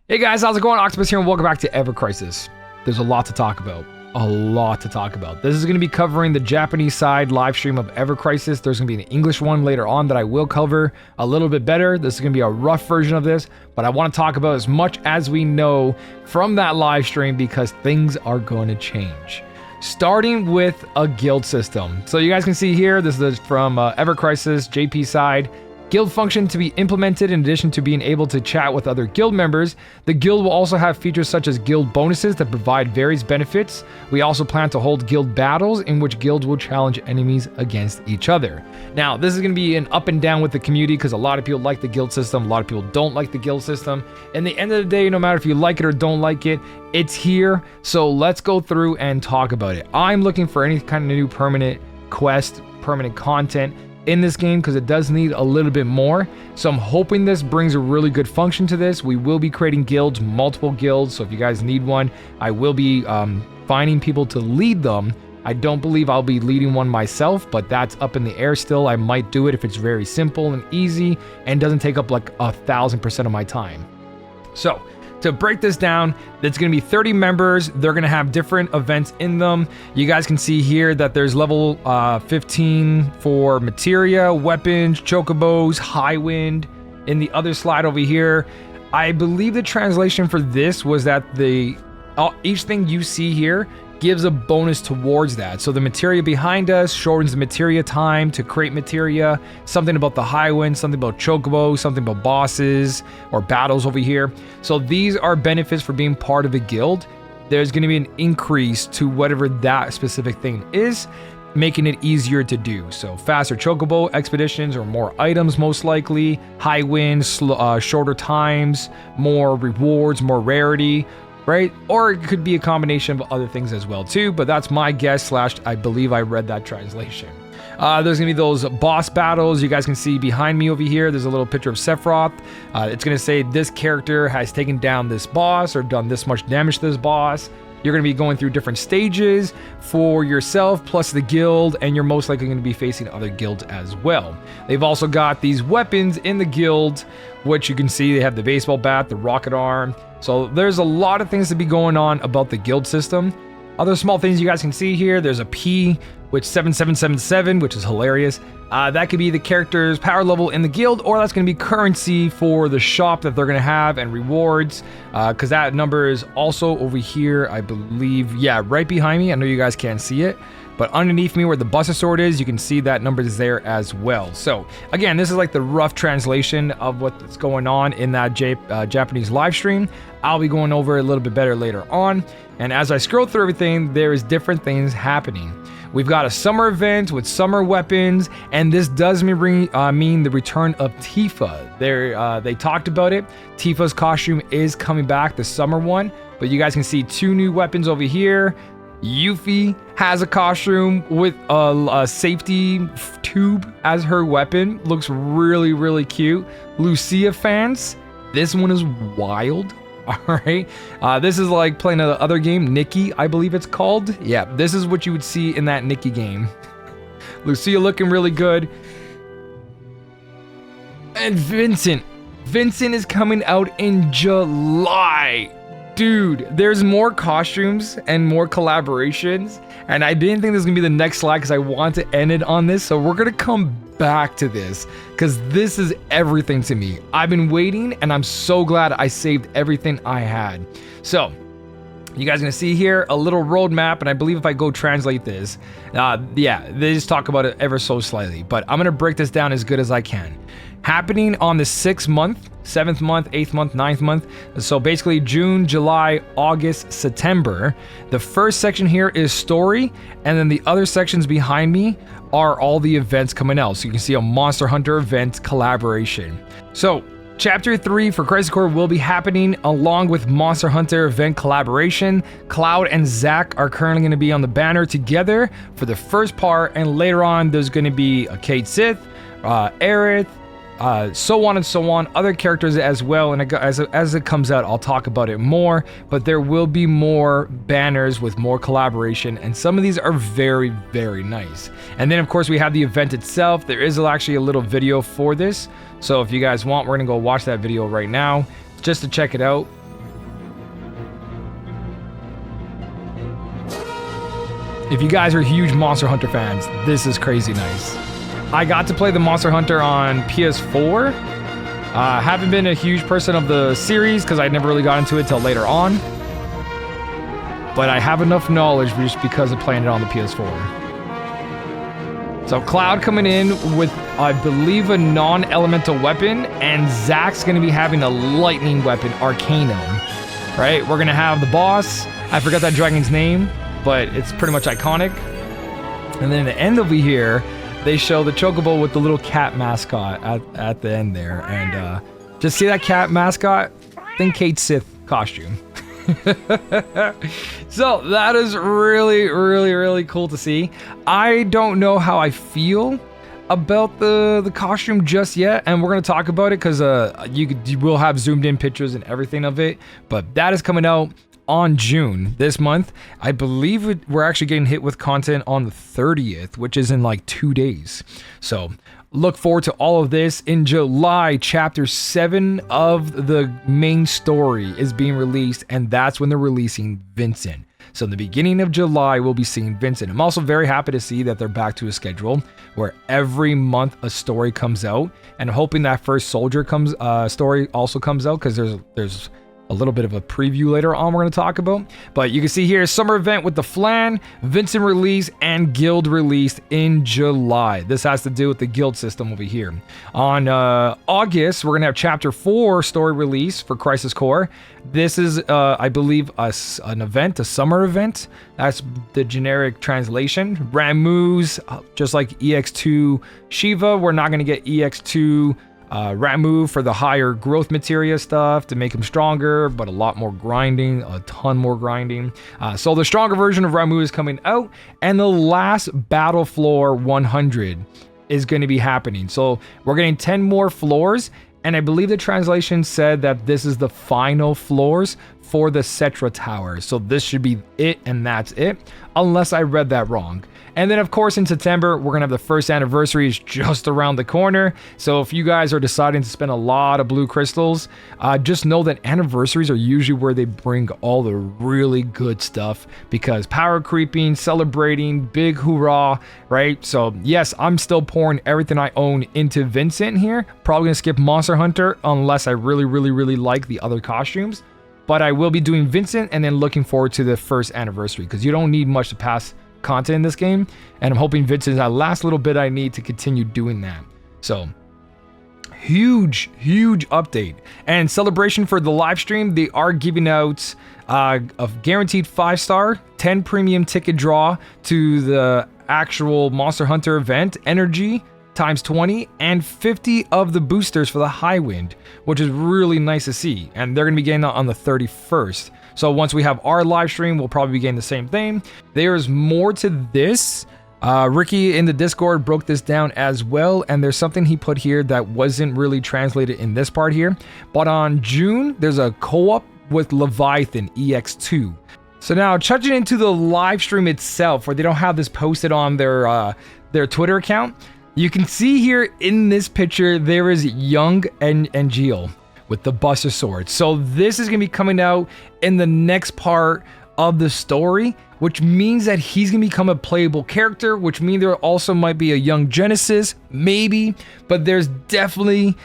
Hey guys, how's it going? Octopus here and welcome back to evercrisis. There's a lot to talk about. This is going to be covering the Japanese side live stream of evercrisis. There's going to be an English one later on that I will cover a little bit better. This is going to be a rough version of this, but I want to talk about as much as we know from that live stream because things are going to change. Starting with a guild system. So you guys can see here, this is from evercrisis JP side. Guild function to be implemented in addition to being able to chat with other guild members. The guild will also have features such as guild bonuses that provide various benefits. We also plan to hold guild battles in which guilds will challenge enemies against each other. Now, this is going to be an up and down with the community because a lot of people like the guild system, a lot of people don't like the guild system. In the end of the day, no matter if you like it or don't like it, it's here. So let's go through and talk about it. I'm looking for any kind of new permanent quest, permanent content in this game because it does need a little bit more. So I'm hoping this brings a really good function to this. We will be creating guilds, multiple guilds. So if you guys need one, I will be finding people to lead them. I don't believe I'll be leading one myself, but that's up in the air still. I might do it if it's very simple and easy and doesn't take up like 1,000% of my time. So to break this down, it's going to be 30 members. They're going to have different events in them. You guys can see here that there's level 15 for materia, weapons, chocobos, high wind. In the other slide over here, I believe the translation for this was that each thing you see here gives a bonus towards that. So the materia behind us shortens the materia time to create materia, something about the high wind, something about chocobo, something about bosses or battles over here. So these are benefits for being part of a guild. There's going to be an increase to whatever that specific thing is, making it easier to do. So faster chocobo expeditions or more items most likely, high wind, shorter times, more rewards, more rarity, right? Or it could be a combination of other things as well too, but that's my guess / I believe I read that translation. There's gonna be those boss battles. You guys can see behind me over here, there's a little picture of Sephiroth. It's gonna say this character has taken down this boss or done this much damage to this boss. You're going to be going through different stages for yourself plus the guild, and you're most likely going to be facing other guilds as well. They've also got these weapons in the guild, which you can see they have the baseball bat, the rocket arm. So there's a lot of things to be going on about the guild system. Other small things you guys can see here, there's a P, which 7777, which is hilarious. That could be the character's power level in the guild, or that's going to be currency for the shop that they're going to have and rewards, because that number is also over here, I believe. Yeah, right behind me. I know you guys can't see it, but underneath me where the Buster Sword is, you can see that number is there as well. So again, this is like the rough translation of what's going on in that Japanese live stream. I'll be going over it a little bit better later on. And as I scroll through everything, there is different things happening. We've got a summer event with summer weapons, and this does mean the return of Tifa. They talked about it. Tifa's costume is coming back, the summer one, but you guys can see 2 new weapons over here. Yuffie has a costume with a safety tube as her weapon. Looks really, really cute. Lucia fans, this one is wild. All right, this is like playing another other game, Nikki, I believe it's called. Yeah, this is what you would see in that Nikki game. Lucia looking really good. And Vincent is coming out in July. Dude, there's more costumes and more collaborations, and I didn't think this was gonna be the next slide because I want to end it on this, so we're gonna come back to this because this is everything to me. I've been waiting, and I'm so glad I saved everything I had. So you guys are gonna see here a little roadmap, and I believe if I go translate this, yeah, they just talk about it ever so slightly, but I'm gonna break this down as good as I can. Happening on the 6th month, 7th month, 8th month, 9th month. So basically June, July, August, September. The first section here is story, and then the other sections behind me are all the events coming out. So you can see a Monster Hunter event collaboration. So Chapter 3 for Crisis Core will be happening along with Monster Hunter event collaboration. Cloud and Zack are currently going to be on the banner together for the first part, and later on there's going to be a Cait Sith, Aerith, so on and so on, other characters as well, and as it comes out I'll talk about it more, but there will be more banners with more collaboration, and some of these are very, very nice. And then of course we have the event itself. There is actually a little video for this, so if you guys want, we're gonna go watch that video right now just to check it out. If you guys are huge Monster Hunter fans, this is crazy nice. I got to play the Monster Hunter on PS4. Haven't been a huge person of the series because I never really got into it till later on. But I have enough knowledge just because of playing it on the PS4. So Cloud coming in with, I believe, a non-elemental weapon, and Zack's going to be having a lightning weapon, Arcanum. Right? We're going to have the boss. I forgot that dragon's name, but it's pretty much iconic. And then at the end over here, they show the Chocobo with the little cat mascot at the end there. And just see that cat mascot? Think Kate Sith costume. So that is really, really, really cool to see. I don't know how I feel about the costume just yet, and we're going to talk about it because you will have zoomed in pictures and everything of it. But that is coming out on June this month. I believe we're actually getting hit with content on the 30th, which is in like 2 days. So look forward to all of this. In July, chapter 7 of the main story is being released, and that's when they're releasing Vincent. So in the beginning of July, we'll be seeing Vincent. I'm also very happy to see that they're back to a schedule where every month a story comes out, and I'm hoping that first soldier story also comes out, because there's a little bit of a preview later on we're going to talk about. But you can see here, summer event with the Flan, Vincent release, and Guild released in July. This has to do with the Guild system over here. On August, we're going to have chapter 4 story release for Crisis Core. This is, I believe, an event, a summer event. That's the generic translation. Ramu's, just like EX2 Shiva, we're not going to get EX2 Ramu for the higher growth materia stuff to make him stronger, but a lot more grinding, a ton more grinding. So the stronger version of Ramu is coming out, and the last battle floor 100 is going to be happening. So we're getting 10 more floors, and I believe the translation said that this is the final floors for the Cetra Tower. So this should be it, and that's it, unless I read that wrong. And then, of course, in September, we're going to have the first anniversary is just around the corner. So if you guys are deciding to spend a lot of blue crystals, just know that anniversaries are usually where they bring all the really good stuff, because power creeping, celebrating, big hoorah, right? So yes, I'm still pouring everything I own into Vincent here. Probably going to skip Monster Hunter unless I really, really, really like the other costumes. But I will be doing Vincent and then looking forward to the first anniversary, because you don't need much to pass content in this game, and I'm hoping Vincent is that last little bit I need to continue doing that. So huge update and celebration for the live stream. They are giving out a guaranteed 5-star 10 premium ticket draw to the actual Monster Hunter event, energy times 20, and 50 of the boosters for the high wind, which is really nice to see. And they're going to be getting that on the 31st. So once we have our live stream, we'll probably be getting the same thing. There's more to this. Ricky in the Discord broke this down as well, and there's something he put here that wasn't really translated in this part here. But on June, there's a co-op with Leviathan EX2. So now, touching into the live stream itself, where they don't have this posted on their Twitter account, you can see here in this picture, there is Young and Gil with the Buster Sword. So this is going to be coming out in the next part of the story, which means that he's going to become a playable character, which means there also might be a young Genesis, maybe, but there's definitely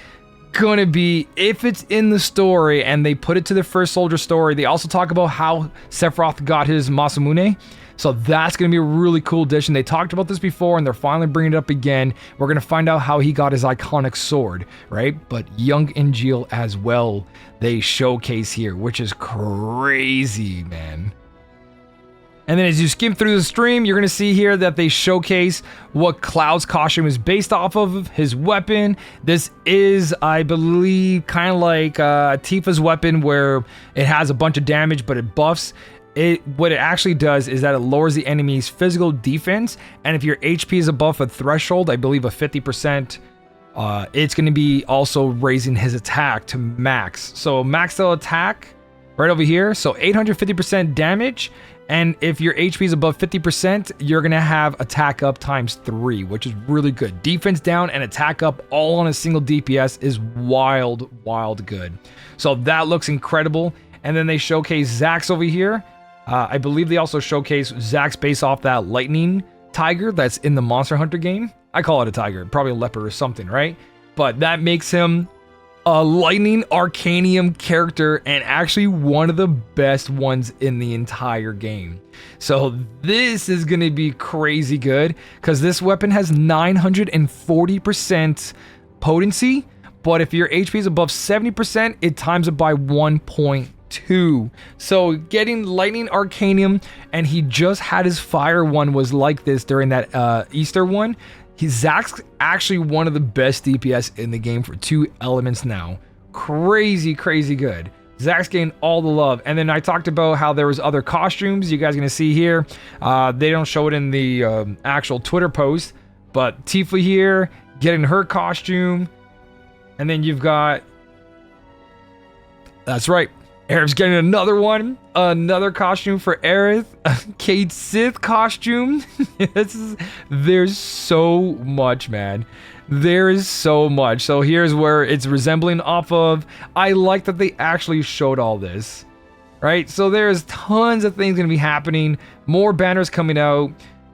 going to be, if it's in the story and they put it to the first soldier story, they also talk about how Sephiroth got his Masamune. So that's going to be a really cool addition. They talked about this before, and they're finally bringing it up again. We're going to find out how he got his iconic sword, right? But Young and Jill as well, they showcase here, which is crazy, man. And then as you skim through the stream, you're going to see here that they showcase what Cloud's costume is based off of, his weapon. This is, I believe, kind of like Tifa's weapon, where it has a bunch of damage, but it buffs. What it actually does is that it lowers the enemy's physical defense, and if your HP is above a threshold, I believe a 50%, it's going to be also raising his attack to max. So maxed out attack right over here, so 850% damage, and if your HP is above 50%, you're going to have attack up times 3, which is really good. Defense down and attack up all on a single DPS is wild good. So that looks incredible. And then they showcase Zack's over here. I believe they also showcase Zack's based off that lightning tiger that's in the Monster Hunter game. I call it a tiger, probably a leopard or something, right? But that makes him a lightning arcanium character and actually one of the best ones in the entire game. So this is going to be crazy good because this weapon has 940% potency, but if your HP is above 70%, it times it by 1.2. So getting lightning arcanium, and he just had his fire one was like this during that Easter one. Zack's actually one of the best DPS in the game for 2 elements now. Crazy good. Zack's getting all the love. And then I talked about how there was other costumes you guys are gonna see here. They don't show it in the actual Twitter post, but Tifa here getting her costume. And then you've got, that's right, Aerith's getting another one, another costume for Aerith, Cade Sith costume. There's so much, man. There is so much. So here's where it's resembling off of. I like that they actually showed all this, right? So there's tons of things gonna be happening, more banners coming out,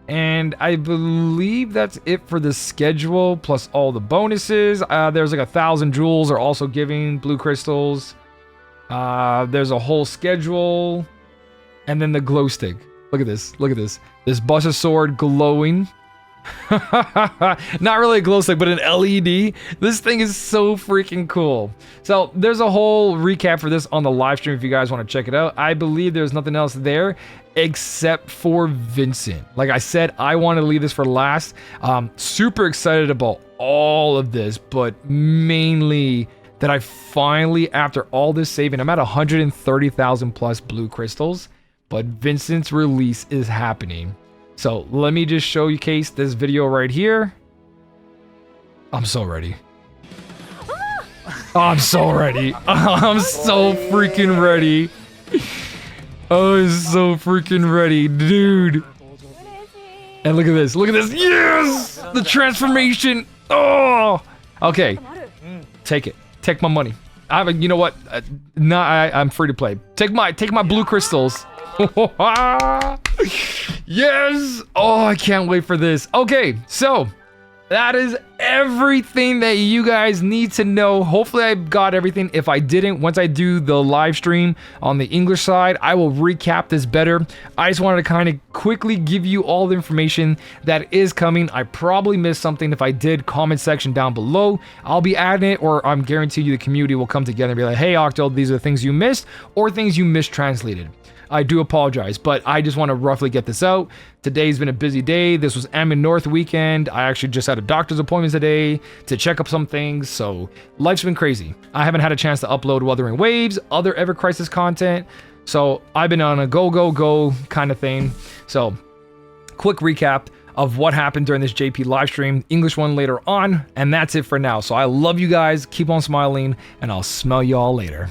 and I believe that's it for the schedule, plus all the bonuses. There's like 1,000 jewels are also giving blue crystals. There's a whole schedule, and then the glow stick. Look at this. Look at this. This Buster Sword glowing. Not really a glow stick, but an LED. This thing is so freaking cool. So there's a whole recap for this on the live stream if you guys want to check it out. I believe there's nothing else there except for Vincent. Like I said, I want to leave this for last. Super excited about all of this, but mainly that I finally, after all this saving, I'm at 130,000 plus blue crystals, but Vincent's release is happening. So let me just show you case this video right here. I'm so ready. I'm so ready. I'm so freaking ready. I'm so freaking ready, dude. And look at this. Look at this. Yes! The transformation. Oh! Okay. Take it. Take my money. You know what? I'm free to play. Take my blue crystals. Yes! Oh, I can't wait for this. Okay, so that is everything that you guys need to know. Hopefully I got everything. If I didn't, once I do the live stream on the English side, I will recap this better. I just wanted to kind of quickly give you all the information that is coming. I probably missed something. If I did, comment section down below. I'll be adding it, or I'm guaranteeing you the community will come together and be like, hey Octo, these are the things you missed or things you mistranslated. I do apologize, but I just want to roughly get this out. Today's been a busy day. This was Ammon North weekend. I actually just had a doctor's appointment today to check up some things, so life's been crazy. I haven't had a chance to upload Wuthering Waves, other evercrisis content, so I've been on a go kind of thing. So quick recap of what happened during this JP live stream, English one later on, and that's it for now. So I love you guys, keep on smiling, and I'll smell you all later.